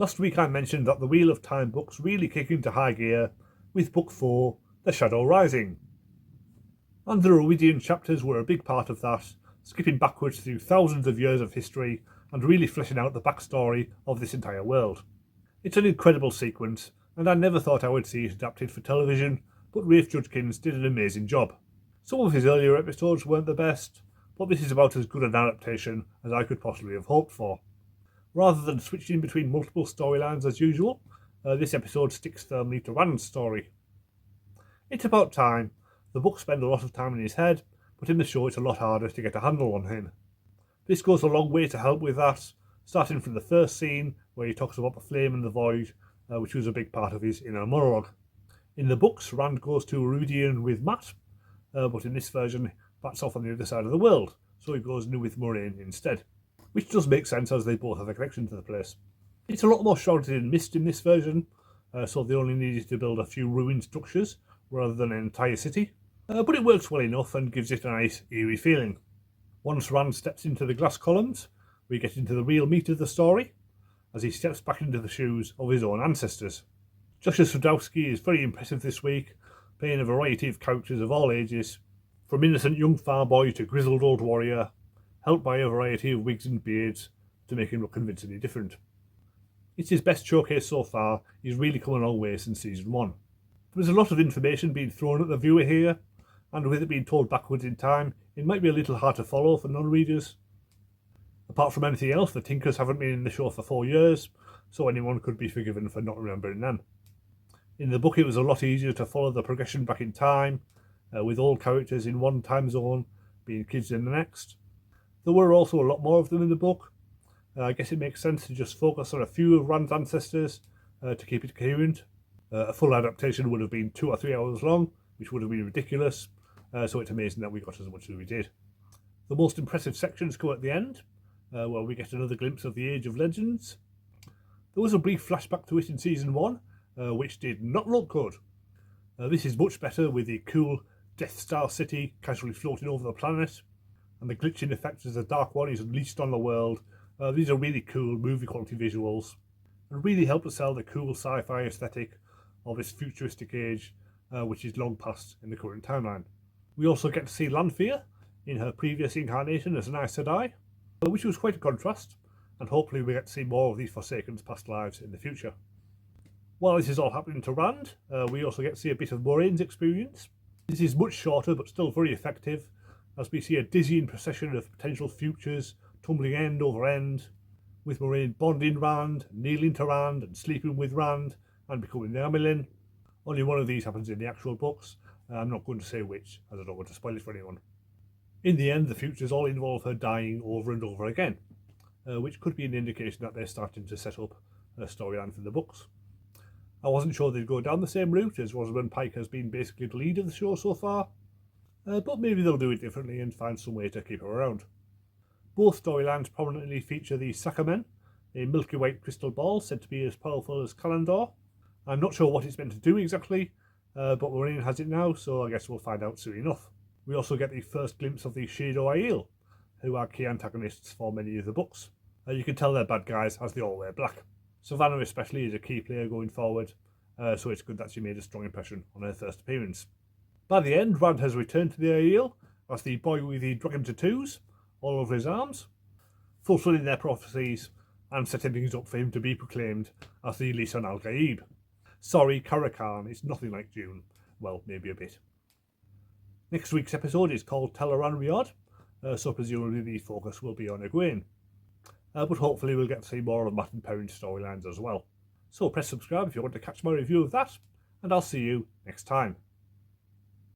Last week I mentioned that the Wheel of Time books really kick into high gear with Book 4, The Shadow Rising. And the Rhuidean chapters were a big part of that, skipping backwards through thousands of years of history and really fleshing out the backstory of this entire world. It's an incredible sequence, and I never thought I would see it adapted for television, but Rafe Judkins did an amazing job. Some of his earlier episodes weren't the best, but this is about as good an adaptation as I could possibly have hoped for. Rather than switching between multiple storylines as usual, this episode sticks firmly to Rand's story. It's about time. The books spend a lot of time in his head, but in the show it's a lot harder to get a handle on him. This goes a long way to help with that, starting from the first scene where he talks about the flame and the void, which was a big part of his inner monologue. In the books, Rand goes to Rhuidean with Mat, but in this version, Mat's off on the other side of the world, so he goes new with Moiraine instead. Which does make sense as they both have a connection to the place. It's a lot more shrouded in mist in this version, so they only needed to build a few ruined structures rather than an entire city. But it works well enough and gives it a nice eerie feeling. Once Rand steps into the glass columns, we get into the real meat of the story, as he steps back into the shoes of his own ancestors. Joshua Sadowski is very impressive this week, playing a variety of characters of all ages, from innocent young farm boy to grizzled old warrior, helped by a variety of wigs and beards to make him look convincingly different. It's his best showcase so far. He's really come a long way since season 1. There's a lot of information being thrown at the viewer here, and with it being told backwards in time, it might be a little hard to follow for non-readers. Apart from anything else, the Tinkers haven't been in the show for 4 years, so anyone could be forgiven for not remembering them. In the book it was a lot easier to follow the progression back in time, with all characters in one time zone being kids in the next. There were also a lot more of them in the book. I guess it makes sense to just focus on a few of Rand's ancestors to keep it coherent. A full adaptation would have been 2 or 3 hours long, which would have been ridiculous, so it's amazing that we got as much as we did. The most impressive sections come at the end, where we get another glimpse of the Age of Legends. There was a brief flashback to it in season 1, which did not look good. This is much better with the cool Death Star city casually floating over the planet, and the glitching effects as the Dark One is unleashed on the world. These are really cool movie quality visuals and really help to sell the cool sci-fi aesthetic of this futuristic age, which is long past in the current timeline. We also get to see Lanfear in her previous incarnation as an Aes Sedai, which was quite a contrast, and hopefully we get to see more of these Forsaken's past lives in the future. While this is all happening to Rand, we also get to see a bit of Moiraine's experience. This is much shorter but still very effective, as we see a dizzying procession of potential futures tumbling end over end, with Moiraine bonding Rand, kneeling to Rand and sleeping with Rand and becoming the Amyrlin. Only one of these happens in the actual books. I'm not going to say which, as I don't want to spoil it for anyone. In the end, the futures all involve her dying over and over again, which could be an indication that they're starting to set up a storyline for the books. I wasn't sure they'd go down the same route, as Rosamund Pike has been basically the lead of the show so far, but maybe they'll do it differently and find some way to keep her around. Both storylines prominently feature the Sackermen, a milky white crystal ball said to be as powerful as Kalandor. I'm not sure what it's meant to do exactly, but Moiraine has it now, so I guess we'll find out soon enough. We also get the first glimpse of the Shado Aiel, who are key antagonists for many of the books. You can tell they're bad guys as they all wear black. Savannah especially is a key player going forward, so it's good that she made a strong impression on her first appearance. By the end, Rand has returned to the Aiel as the boy with the dragon tattoos all over his arms, fulfilling their prophecies and setting things up for him to be proclaimed as the Lisan al-Gaib. Sorry, Karakan, it's nothing like Dune. Well, maybe a bit. Next week's episode is called Teleran Riad, so presumably the focus will be on Egwene. But hopefully we'll get to see more of Mat and Perrin's storylines as well. So press subscribe if you want to catch my review of that, and I'll see you next time.